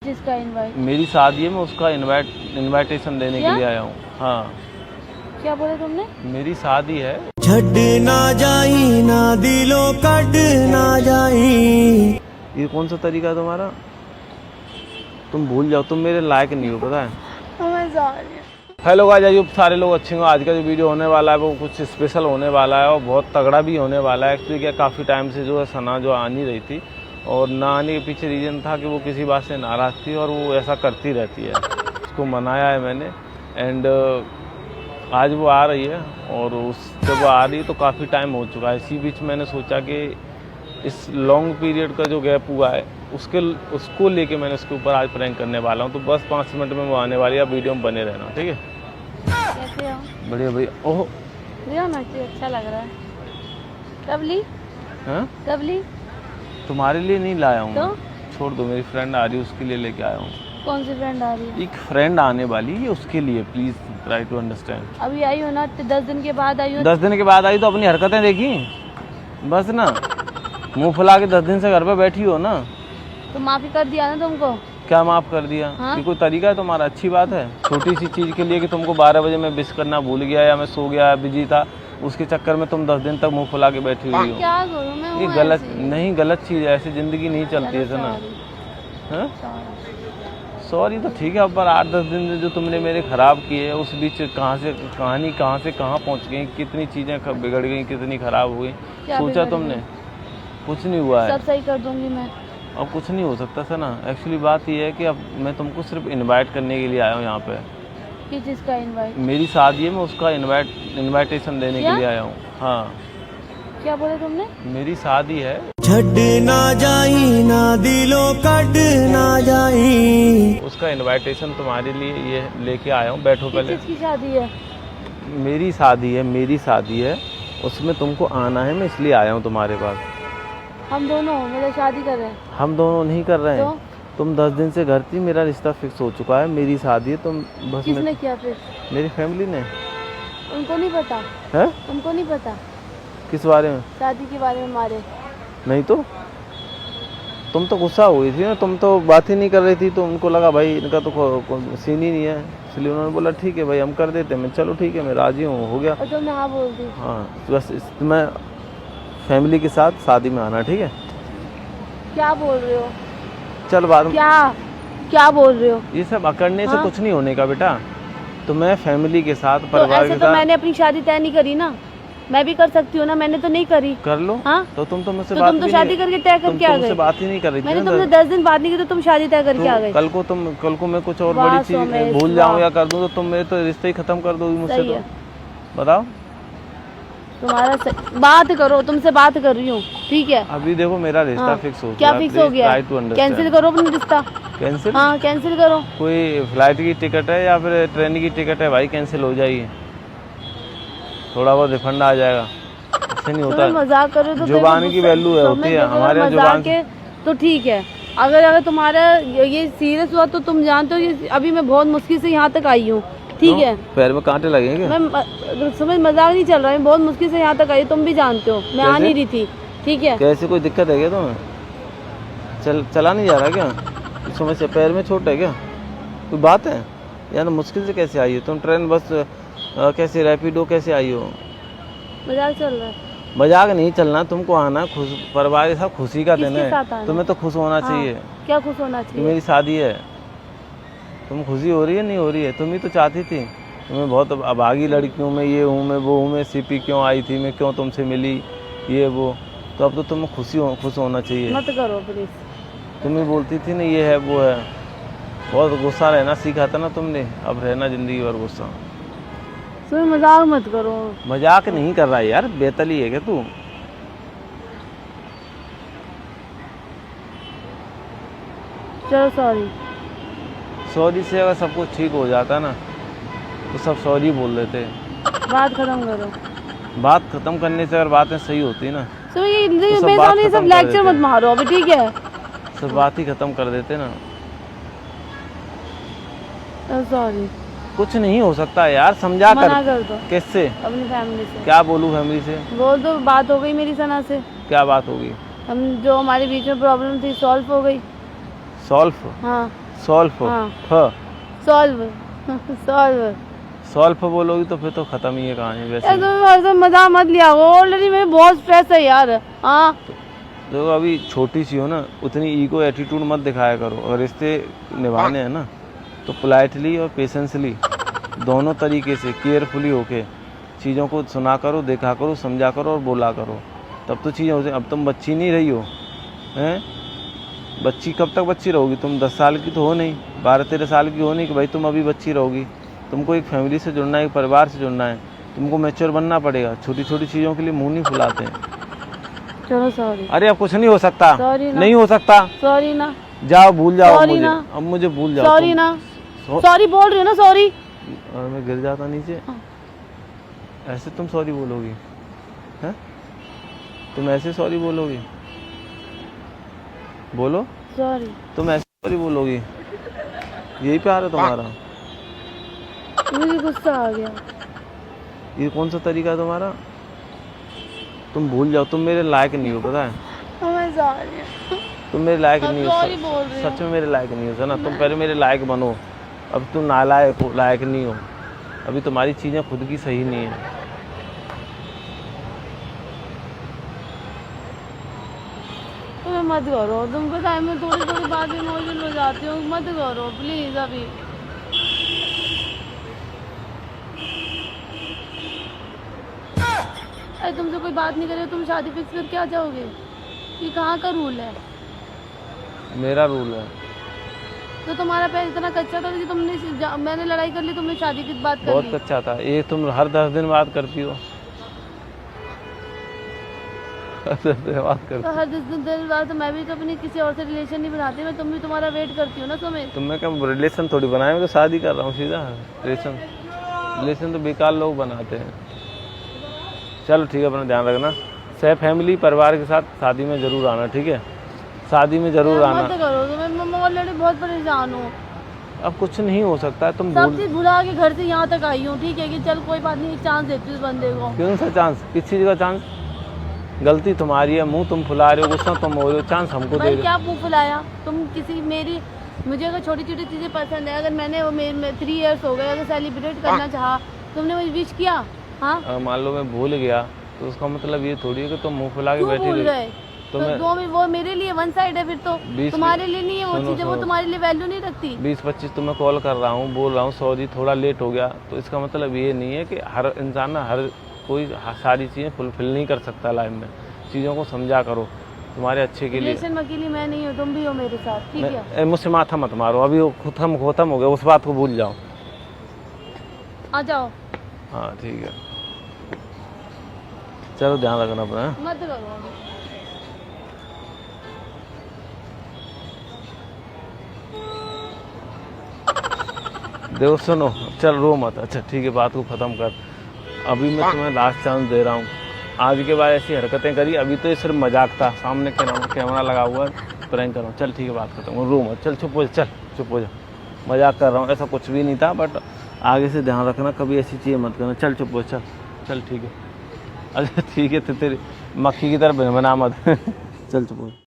जिसका इनवाइट? मेरी शादी है, मैं उसका इनविटेशन देने के लिए आया हूँ। हाँ, क्या बोले तुमने? मेरी शादी है। छड़ ना जाई ना दिलो कट ना जाई। ये कौन सा तरीका है तुम्हारा? तुम भूल जाओ, तुम मेरे लायक नहीं हो, पता है। मैं जा रही हूँ। हेलो गाइस, आइए सारे लोग अच्छे हो। आज का जो वीडियो होने वाला है वो कुछ स्पेशल होने वाला है और बहुत तगड़ा भी होने वाला है। एक्चुअली क्या, काफ़ी टाइम से जो है सना जो आ नहीं रही थी और ना आने के पीछे रीज़न था कि वो किसी बात से नाराज़ थी और वो ऐसा करती रहती है। उसको मनाया है मैंने एंड आज वो आ रही है और जब वो आ रही है तो काफ़ी टाइम हो चुका है। इसी बीच मैंने सोचा कि इस लॉन्ग पीरियड का जो गैप हुआ है उसको लेके मैंने उसके ऊपर आज प्रैंक करने वाला हूँ। तो बस 5 मिनट में वो आने वाली है, वीडियो में बने रहना, ठीक है। कैसे हो? बढ़िया भैया। ओह, लियो ना, अच्छा लग रहा है। कब ली? हाँ, कब ली? तुम्हारे लिए नहीं लाया हूँ। तो? छोड़ दो, मेरी फ्रेंड आ रही है उसके लिए लेके आया हूँ। कौन सी फ्रेंड आ रही है? एक फ्रेंड आने वाली है, उसके लिए प्लीज़ ट्राई टू अंडरस्टैंड। अभी आई हो ना, 10 दिन के बाद आई हो। 10 दिन के बाद आई तो अपनी हरकतें देखी बस ना। मुंह फुला के 10 दिन से घर पे बैठी हो ना। तो माफी कर दिया ना तुमको? क्या माफ़ कर दिया? हाँ? ये कोई तरीका है तुम्हारा? अच्छी बात है। छोटी सी चीज़ के लिए कि तुमको 12 बजे मैं विश करना भूल गया या मैं सो गया बिजी था, उसके चक्कर में तुम 10 दिन तक मुंह फुला के बैठी हुई हो। क्या करूं मैं? ये हूँ गलत ऐसी। नहीं, गलत चीज़ है, ऐसी ज़िंदगी नहीं चलती है ना। हाँ, सॉरी तो ठीक है, पर 8-10 दिन जो तुमने मेरे ख़राब किए, उस बीच कहाँ से कहाँ पहुँच गई, कितनी चीज़ें बिगड़ गई, कितनी ख़राब हुई, सोचा तुमने? कुछ नहीं हुआ है। सब सही कर दूंगी मैं। अब कुछ नहीं हो सकता था ना। एक्चुअली बात ये है कि अब मैं तुमको सिर्फ इनवाइट करने के लिए आया हूँ यहाँ पे। किस चीज़ का इनवाइट? मेरी शादी है, मैं उसका इनविटेशन देने के लिए आया हूँ। हाँ, क्या बोले तुमने? मेरी शादी है। छड़ ना जाई ना दिलो कट ना जाई। उसका इनविटेशन तुम्हारे लिए ये लेके आया हूँ। बैठो किस पहले। चीज़ की शादी है? मेरी शादी है, उसमें तुमको आना है, मैं इसलिए आया हूँ तुम्हारे पास। हम दोनों मतलब शादी कर रहे हैं? हम दोनों नहीं कर रहे हैं। तो? तुम 10 दिन से घर थी, मेरा रिश्ता फिक्स हो चुका है, मेरी शादी है। तुम बस किसने किया फिर? मेरी फैमिली ने। उनको नहीं पता? है? उनको नहीं पता किस बारे में? शादी के बारे में हमारे? नहीं तो तुम तो गुस्सा हुई थी ना, तुम तो बात ही नहीं कर रही थी, तो उनको लगा भाई इनका तो सीन ही नहीं है, इसलिए उन्होंने बोला ठीक है भाई हम कर देते हैं। मैं चलो ठीक है, मैं राजी हूँ, हो गया। और तुमने हाँ बोल दी? हाँ, बस मैं फैमिली के साथ शादी में आना, ठीक है। क्या बोल रहे हो? चल बाद में। क्या बोल रहे हो? ये सब अकड़ने से हाँ? कुछ नहीं होने का बेटा। तो मैं फैमिली के साथ, तो परिवार ऐसे के तो साथ मैंने अपनी शादी तय नहीं करी ना, मैं भी कर सकती हूँ ना, मैंने तो नहीं करी। कर लो। हाँ? तो तुम तो मुझसे तो बात तुम तो भी शादी नहीं- करके तय तुम करके तो आ मुझसे गए। बात ही नहीं कर रही थी मैंने ना। तुमसे 10 दिन बात नहीं की तो तुम शादी तय करके आ गए। कल को मैं कुछ और वाह बड़ी चीज सोमेश, भूल जाऊं वाह। या कर दूं तो तुम मेरे तो रिश्ते ही खत्म कर दोगी मुझसे। सही तो है। बताओ। बात करो, तुमसे बात कर रही हूँ, ठीक है। अभी देखो मेरा रिश्ता हाँ। फिक्स हो क्या गया। फिक्स हो गया? कैंसिल करो अपना रिश्ता। कैंसिल? हाँ कैंसिल करो। कोई फ्लाइट की टिकट है या फिर ट्रेन की टिकट है भाई, कैंसिल हो जाएगी। थोड़ा बहुत रिफंड आ जाएगा, ऐसे नहीं होता। मजाक करो तो जुबान की वैल्यू है, होती है हमारे यहाँ जुबान के। तो ठीक है, अगर तुम्हारा ये सीरियस हुआ तो तुम जानते हो कि अभी मैं बहुत मुश्किल से यहाँ तक आई हूँ, ठीक है। पैर में कांटे लगेंगे। मैं समझ, मजाक नहीं चल रहा है, बहुत मुश्किल से यहाँ तक आई, तुम भी जानते हो मैं आ नहीं रही थी, ठीक है। कैसे, कोई दिक्कत है क्या तुम्हें? चला नहीं जा रहा क्या? समस्या पैर में चोट है क्या? कोई बात है यार? मुश्किल से कैसे आई हो तुम? ट्रेन, बस कैसे, रैपिडो कैसे आई हो? मजाक चल रहा है? मजाक नहीं चलना, तुमको आना, खुश परिवार के साथ खुशी का दिन किसके साथ है, आना? तुम्हें तो खुश होना हाँ, चाहिए क्या खुश होना कि चाहिए? मेरी शादी है। तुम खुशी हो रही है नहीं हो रही है? तुम ही तो चाहती थी। तुम्हें बहुत अभागी लड़कियों में ये हूँ मैं वो हूँ मैं, सीपी क्यों आई थी मैं, क्यों तुमसे मिली, ये वो। तो अब तो तुम्हें खुश होना चाहिए। मत करो प्लीज। तुम ही बोलती थी ना ये है वो है। बहुत गुस्सा रहना सीखा था ना तुमने, अब रहना जिंदगी भर गुस्सा। तुम मजाक मत करो। मजाक नहीं कर रहा यार, बेतली है क्या तू? चलो सॉरी। सॉरी से अगर सब कुछ ठीक हो जाता ना तो सब सॉरी बोल देते। बात खत्म करो। बात खत्म करने से अगर बातें सही होती ना तो ये सब मेरे बात सामने ये सब खत्म कर लेक्चर देते। मत मारो अभी, ठीक है। सब बात ही खत्म कर देते ना। सॉरी। कुछ नहीं हो सकता यार, समझा मना कर। कर दो किससे? अपनी फैमिली से। क्या बोलूं फैमिली से? बोल दो, बात हो गई मेरी सना से। क्या बात होगी? हम जो हमारे बीच में प्रॉब्लम थी सॉल्व हो गई। सॉल्व? हाँ सॉल्फ हाँ। फ सॉल्व सॉल्व। सॉल्फ बोलोगी तो फिर तो खत्म ही है कहानी वैसे। ऐसा मजाक मत लिया, ऑलरेडी मेरे बहुत स्ट्रेस है यार। हाँ देखो अभी छोटी सी हो ना, उतनी ईगो एटीट्यूड मत दिखाया करो। अगर रिश्ते निभाने हैं ना तो पोलाइटली और पेशेंसली दोनों तरीके से केयरफुली होके चीज़ों को सुना करो, देखा करो, समझा करो और बोला करो, तब तो चीज़ें हो। अब तुम बच्ची नहीं रही हो, हैं? बच्ची कब तक बच्ची रहोगी? तुम 10 साल की तो हो नहीं, 12-13 साल की हो नहीं कि भाई तुम अभी बच्ची रहोगी। तुमको एक फैमिली से जुड़ना है, एक परिवार से जुड़ना है, तुमको मैच्योर बनना पड़ेगा। छोटी छोटी चीज़ों के लिए मुंह नहीं फुलाते हैं। चलो सॉरी। अरे अब कुछ नहीं हो सकता, सॉरी ना। नहीं हो सकता, सॉरी ना। जाओ भूल जाओ सॉरी मुझे, ना। अब मुझे भूल जाओ। सॉरी ना। सॉरी बोल रही हो ना, सॉरी। और मैं गिर जाता नीचे, ऐसे तुम सॉरी बोलोगी? हैं? तुम ऐसे सॉरी बोलोगी? बोलो, सॉरी। तुम ऐसे सॉरी बोलोगी? यही प्यार है तुम्हारा? मुझे गुस्सा आ गया। ये कौन सा तरीका है तुम्हारा? तुम भूल जाओ, तुम मेरे लायक नहीं हो, पता है? मैं सॉरी। तुम मेरे लायक नहीं हो, सॉरी बोल रही हूँ। सच में मेरे लायक नहीं हो ना। तुम पहले मेरे लायक बनो। अब तुम नालायक हो, लायक नहीं हो। अभी तुम्हारी चीज़ें खुद की सही नहीं है। तुम्हें मत करो, तुमको टाइम में थोड़ी थोड़ी बात इमोशनल हो जाती हो, मत करो प्लीज अभी। अरे तुमसे कोई बात नहीं करे, तुम शादी फिक्स करके आ जाओगे? ये कहाँ का रूल है? मेरा रूल है। तो तुम्हारा पैर इतना कच्चा था कि मैंने लड़ाई कर ली, तुमने शादी की बात कर बहुत ली। कच्चा था ये। तुम हर 10 दिन बात करती हो। बात करती तो हर 10 दिन बाद तो मैं भी तो अपनी किसी और से रिलेशन नहीं बनाती, मैं तुम भी तुम्हारा वेट करती हो ना सुमित। तुम मैं क्या रिलेशन थोड़ी बनाया, मैं तो शादी कर रहा हूँ सीधा। रिलेशन तो बेकार लोग बनाते हैं। चलो ठीक है, अपना ध्यान रखना। सह फैमिली परिवार के साथ शादी में जरूर आना, ठीक है? शादी में जरूर आना। मत करो, तो मैं ऑलरेडी बहुत परेशान हूँ। अब कुछ नहीं हो सकता है, तुम सब चीज भुला के घर से यहाँ तक आई हूँ, ठीक है कि चल कोई बात नहीं, एक चांस देती हूँ इस बंदे को। क्यों सा चांस? किस चीज़ का चांस? गलती तुम्हारी है, मुंह तुम फुला रहे हो, गुस्सा तुम हो रहे हो, चांस हमको दे भाई दो। क्या मुँह फुलाया? तुम किसी मेरी मुझे अगर छोटी छोटी चीज़ें पसंद है, अगर मैंने वो 3 इयर्स हो गए, अगर सेलिब्रेट करना चाहा, तुमने मुझे विश किया? हाँ, अगर मान लो मैं भूल गया तो उसका मतलब ये थोड़ी है कि तुम मुंह फुला के क्यों बैठी भूल रही। गए? तो तो मैं दो में वो मेरे लिए वन साइड है, फिर तो 20 तुम्हारे लिए नहीं है वो सुनो, चीज़ें, वो सुनो। तुम्हारे लिए वैल्यू नहीं रखती। 20-25 तुम्हें कॉल कर रहा हूँ, बोल रहा हूँ सॉरी थोड़ा लेट हो गया, तो इसका मतलब ये नहीं है कि हर इंसान ना हर कोई सारी चीज़ें फुलफिल नहीं कर सकता लाइफ में। चीज़ों को समझा करो तुम्हारे अच्छे के लिए। रिलेशन में अकेली मैं नहीं हूँ, तुम भी हो मेरे साथ, ठीक है? मुझसे माथा मत मारो, अभी वो खत्म हो गया, उस बात को भूल जाओ। आ जाओ। हाँ ठीक है, चलो ध्यान रखना अपना। हाँ? मत करो अभी। देखो सुनो, चल रो मत। अच्छा ठीक है, बात को ख़त्म कर। अभी मैं तुम्हें लास्ट चांस दे रहा हूँ। आज के बाद ऐसी हरकतें करी, अभी तो ये सिर्फ मजाक था, सामने कैमरा लगा हुआ है, प्रैंक कर रहा हूँ। चल ठीक है, बात खत्म, रो मत, चल चुप हो जा, चल चुप हो जा। मजाक कर रहा हूँ, ऐसा कुछ भी नहीं था, बट आगे से ध्यान रखना, कभी ऐसी चीज़ें मत करना। चल चुप हो, चल चल ठीक है। अच्छा ठीक है, तो तेरी मक्खी की तरफ बना मत। चल चुप हो।